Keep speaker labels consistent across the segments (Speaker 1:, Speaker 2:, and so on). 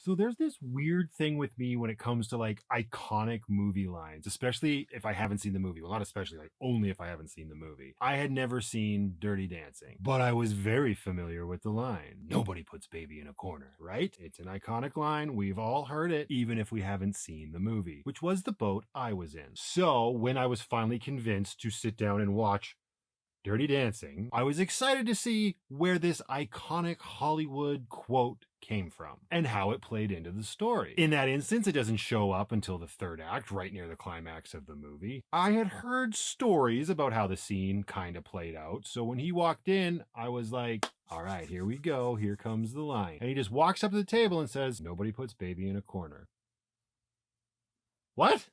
Speaker 1: So there's this weird thing with me when it comes to like iconic movie lines, especially if I haven't seen the movie. Well, not especially, like only if I haven't seen the movie. I had never seen Dirty Dancing, but I was very familiar with the line. Nobody puts baby in a corner, right? It's an iconic line. We've all heard it, even if we haven't seen the movie, which was the boat I was in. So when I was finally convinced to sit down and watch Dirty Dancing, I was excited to see where this iconic Hollywood quote came from and how it played into the story. In that instance, it doesn't show up until the third act, right near the climax of the movie. I had heard stories about how the scene kind of played out, so when he walked in, I was like, all right, here we go, here comes the line. And he just walks up to the table and says, "Nobody puts baby in a corner." What?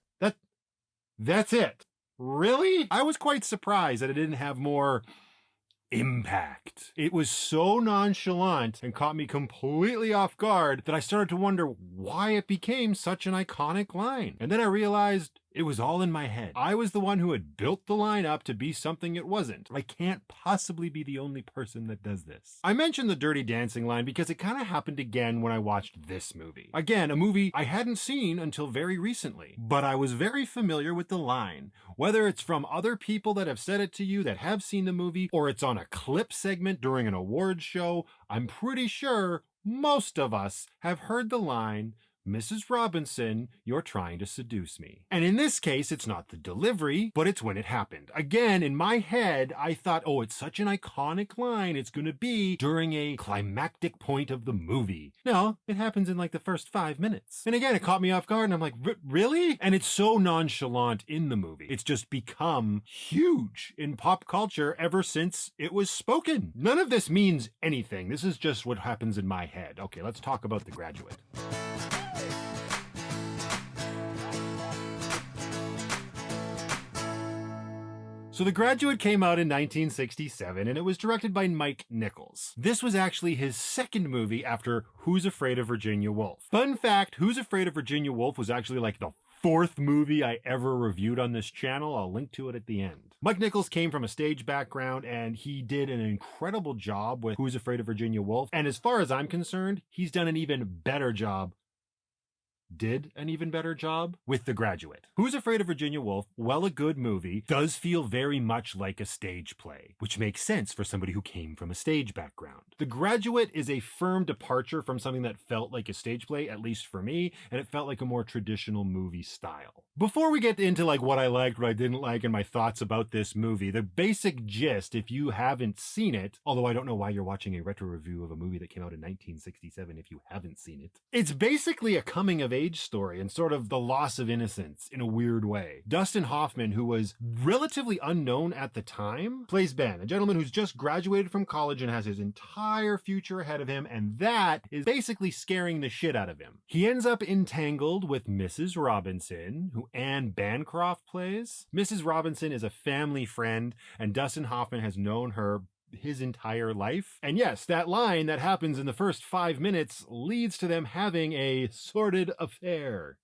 Speaker 1: That's it. Really? I was quite surprised that it didn't have more impact. It was so nonchalant and caught me completely off guard that I started to wonder why it became such an iconic line. And then I realized it was all in my head. I was the one who had built the line up to be something it wasn't. I can't possibly be the only person that does this. I mentioned the Dirty Dancing line because it kind of happened again when I watched this movie. Again, a movie I hadn't seen until very recently, but I was very familiar with the line. Whether it's from other people that have said it to you that have seen the movie, or it's on a clip segment during an awards show, I'm pretty sure most of us have heard the line, "Mrs. Robinson, you're trying to seduce me." And in this case, it's not the delivery, but it's when it happened. Again, in my head, I thought, oh, it's such an iconic line. It's going to be during a climactic point of the movie. No, it happens in like the first 5 minutes. And again, it caught me off guard and I'm like, really? And it's so nonchalant in the movie. It's just become huge in pop culture ever since it was spoken. None of this means anything. This is just what happens in my head. Okay, let's talk about The Graduate. So The Graduate came out in 1967, and it was directed by Mike Nichols. This was actually his second movie after Who's Afraid of Virginia Woolf. Fun fact, Who's Afraid of Virginia Woolf was actually like the fourth movie I ever reviewed on this channel. I'll link to it at the end. Mike Nichols came from a stage background, and he did an incredible job with Who's Afraid of Virginia Woolf. And as far as I'm concerned, he's done an even better job with The Graduate. Who's Afraid of Virginia Woolf, while a good movie, does feel very much like a stage play, which makes sense for somebody who came from a stage background. The Graduate is a firm departure from something that felt like a stage play, at least for me, and it felt like a more traditional movie style. Before we get into like what I liked, what I didn't like, and my thoughts about this movie, the basic gist, if you haven't seen it, although I don't know why you're watching a retro review of a movie that came out in 1967 if you haven't seen it, it's basically a coming of age story and sort of the loss of innocence in a weird way. Dustin Hoffman, who was relatively unknown at the time, plays Ben, a gentleman who's just graduated from college and has his entire future ahead of him, and that is basically scaring the shit out of him. He ends up entangled with Mrs. Robinson, who Anne Bancroft plays. Mrs. Robinson is a family friend, and Dustin Hoffman has known her his entire life. And yes, that line that happens in the first 5 minutes leads to them having a sordid affair.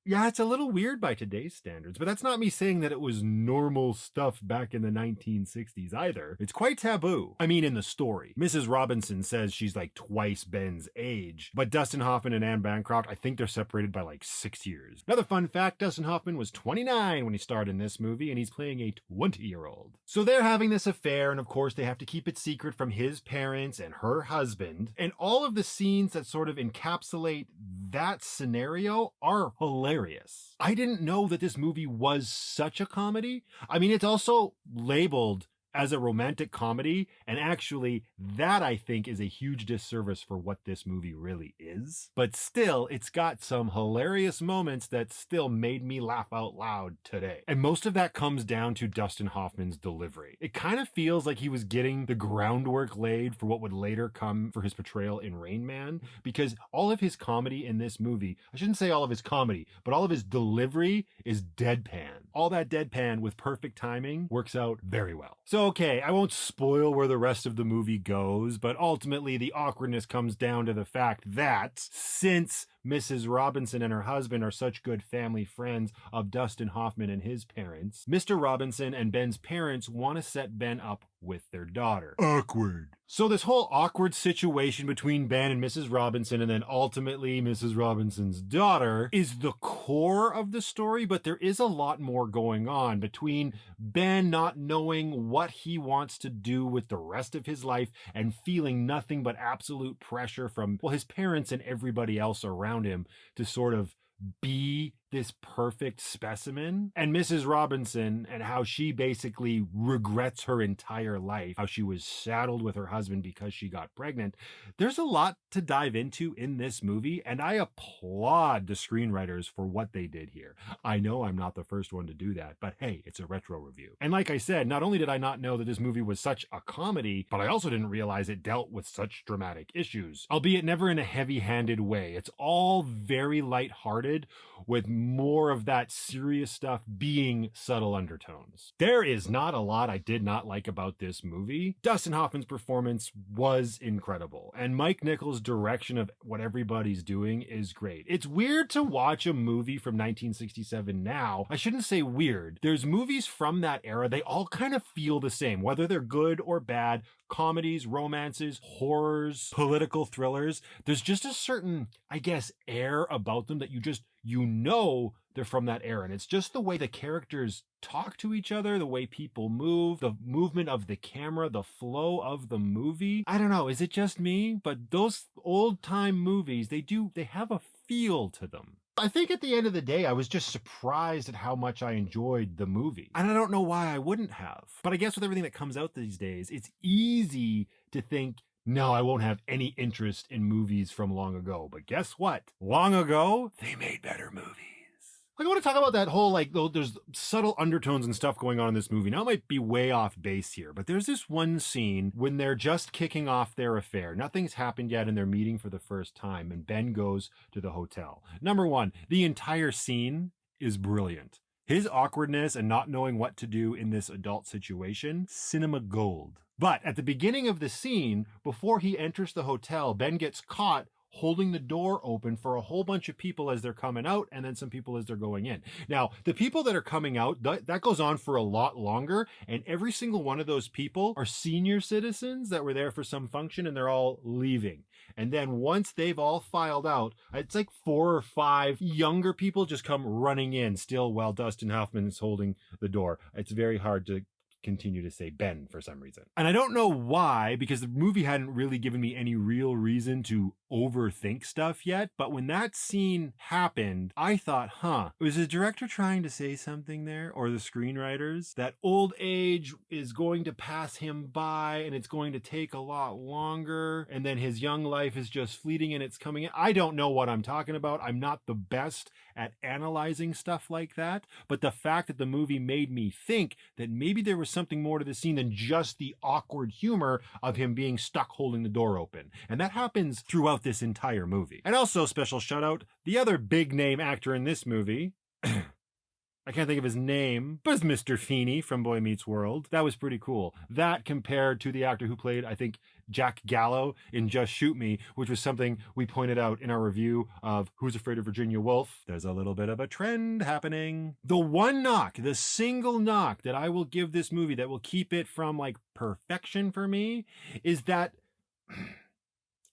Speaker 1: Yeah, it's a little weird by today's standards, but that's not me saying that it was normal stuff back in the 1960s either. It's quite taboo. I mean, in the story. Mrs. Robinson says she's like twice Ben's age, but Dustin Hoffman and Anne Bancroft, I think they're separated by like 6 years. Another fun fact, Dustin Hoffman was 29 when he starred in this movie, and he's playing a 20-year-old. So they're having this affair, and of course they have to keep it secret from his parents and her husband, and all of the scenes that sort of encapsulate that scenario are hilarious. I didn't know that this movie was such a comedy. I mean, it's also labeled as a romantic comedy, and actually that I think is a huge disservice for what this movie really is. But still, it's got some hilarious moments that still made me laugh out loud today. And most of that comes down to Dustin Hoffman's delivery. It kind of feels like he was getting the groundwork laid for what would later come for his portrayal in Rain Man, because all of his comedy in this movie, I shouldn't say all of his comedy, but all of his delivery is deadpan. All that deadpan with perfect timing works out very well. So okay, I won't spoil where the rest of the movie goes, but ultimately the awkwardness comes down to the fact that since Mrs. Robinson and her husband are such good family friends of Dustin Hoffman and his parents, Mr. Robinson and Ben's parents want to set Ben up with their daughter. Awkward. So this whole awkward situation between Ben and Mrs. Robinson, and then ultimately Mrs. Robinson's daughter, is the core of the story, but there is a lot more going on between Ben not knowing what he wants to do with the rest of his life and feeling nothing but absolute pressure from, well, his parents and everybody else around him to sort of be this perfect specimen, and Mrs. Robinson and how she basically regrets her entire life, how she was saddled with her husband because she got pregnant. There's a lot to dive into in this movie, and I applaud the screenwriters for what they did here. I know I'm not the first one to do that, but hey, it's a retro review. And like I said, not only did I not know that this movie was such a comedy, but I also didn't realize it dealt with such dramatic issues, albeit never in a heavy-handed way. It's all very lighthearted, with more of that serious stuff being subtle undertones. There is not a lot I did not like about this movie. Dustin Hoffman's performance was incredible, and Mike Nichols' direction of what everybody's doing is great. It's weird to watch a movie from 1967 now. I shouldn't say weird. There's movies from that era, they all kind of feel the same, whether they're good or bad. Comedies, romances, horrors, political thrillers. There's just a certain, I guess, air about them that you know they're from that era. And it's just the way the characters talk to each other, the way people move, the movement of the camera, the flow of the movie. I don't know, is it just me? But those old time movies, they have a feel to them. I think at the end of the day, I was just surprised at how much I enjoyed the movie. And I don't know why I wouldn't have. But I guess with everything that comes out these days, it's easy to think, no, I won't have any interest in movies from long ago. But guess what? Long ago, they made better movies. I want to talk about that whole, there's subtle undertones and stuff going on in this movie. Now, it might be way off base here, but there's this one scene when they're just kicking off their affair. Nothing's happened yet, and they're meeting for the first time, and Ben goes to the hotel. Number one, the entire scene is brilliant. His awkwardness and not knowing what to do in this adult situation, cinema gold. But at the beginning of the scene, before he enters the hotel, Ben gets caught holding the door open for a whole bunch of people as they're coming out, and then some people as they're going in. Now, the people that are coming out, that goes on for a lot longer, and every single one of those people are senior citizens that were there for some function, and they're all leaving. And then once they've all filed out, it's like 4 or 5 younger people just come running in still while Dustin Hoffman is holding the door. It's very hard to continue to say Ben for some reason. And I don't know why, because the movie hadn't really given me any real reason to overthink stuff yet, but when that scene happened, I thought, was the director trying to say something there, or the screenwriters, that old age is going to pass him by and it's going to take a lot longer, and then his young life is just fleeting and it's coming in? I don't know what I'm talking about. I'm not the best at analyzing stuff like that, but the fact that the movie made me think that maybe there was something more to the scene than just the awkward humor of him being stuck holding the door open. And that happens throughout this entire movie. And also, special shout out, the other big name actor in this movie, I can't think of his name, but it's Mr. Feeney from Boy Meets World. That was pretty cool. That compared to the actor who played, I think, Jack Gallo in Just Shoot Me, which was something we pointed out in our review of Who's Afraid of Virginia Woolf. There's a little bit of a trend happening. The one knock, the single knock that I will give this movie that will keep it from perfection for me is that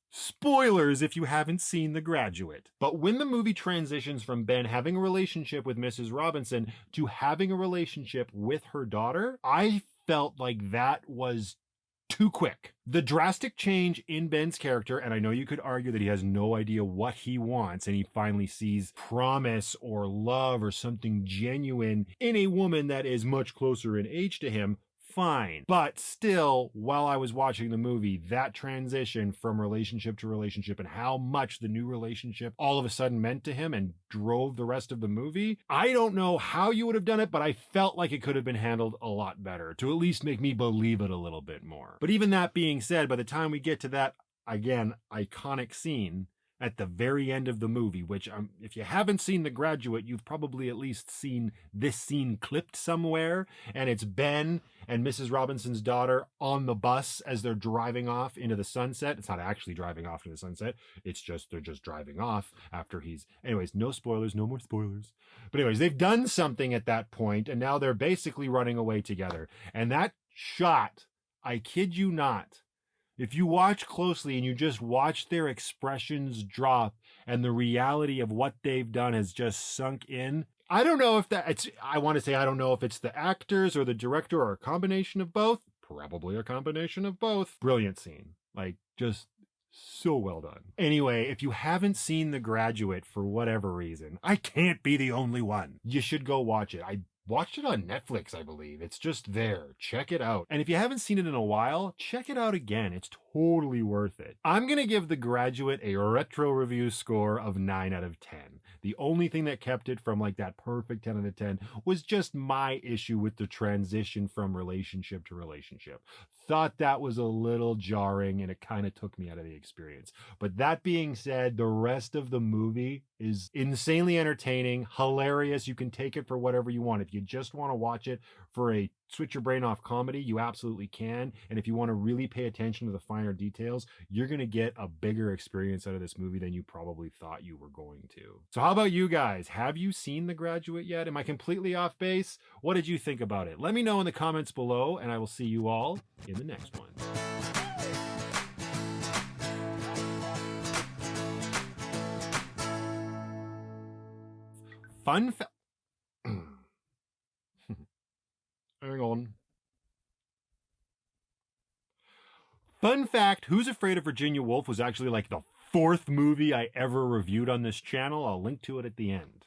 Speaker 1: spoilers if you haven't seen The Graduate. But when the movie transitions from Ben having a relationship with Mrs. Robinson to having a relationship with her daughter, I felt like that was too quick. The drastic change in Ben's character, and I know you could argue that he has no idea what he wants, and he finally sees promise or love or something genuine in a woman that is much closer in age to him. Fine. But still, while I was watching the movie, that transition from relationship to relationship and how much the new relationship all of a sudden meant to him and drove the rest of the movie, I don't know how you would have done it, but I felt like it could have been handled a lot better to at least make me believe it a little bit more. But even that being said, by the time we get to that, again, iconic scene, at the very end of the movie, which if you haven't seen The Graduate, you've probably at least seen this scene clipped somewhere. And it's Ben and Mrs. Robinson's daughter on the bus as they're driving off into the sunset. It's not actually driving off into the sunset. It's just, they're just driving off after anyways, no spoilers, no more spoilers. But anyways, they've done something at that point, and now they're basically running away together. And that shot, I kid you not, if you watch closely and you just watch their expressions drop and the reality of what they've done has just sunk in, I don't know if I want to say I don't know if it's the actors or the director or a combination of both. Probably a combination of both. Brilliant scene. Like, just so well done. Anyway, if you haven't seen The Graduate for whatever reason, I can't be the only one. You should go watch it. I watched it on Netflix, I believe. It's just there. Check it out. And if you haven't seen it in a while, check it out again. It's totally worth it. I'm going to give The Graduate a retro review score of 9 out of 10. The only thing that kept it from like that perfect 10 out of 10 was just my issue with the transition from relationship to relationship. Thought that was a little jarring and it kind of took me out of the experience. But that being said, the rest of the movie is insanely entertaining, hilarious. You can take it for whatever you want. If you just want to watch it for a switch your brain off comedy, you absolutely can. And if you want to really pay attention to the finer details, you're going to get a bigger experience out of this movie than you probably thought you were going to. So how about you guys? Have you seen The Graduate yet? Am I completely off base? What did you think about it? Let me know in the comments below, and I will see you all in the next one. Fun fact. Hang on. Fun fact, Who's Afraid of Virginia Woolf was actually like the 4th movie I ever reviewed on this channel. I'll link to it at the end.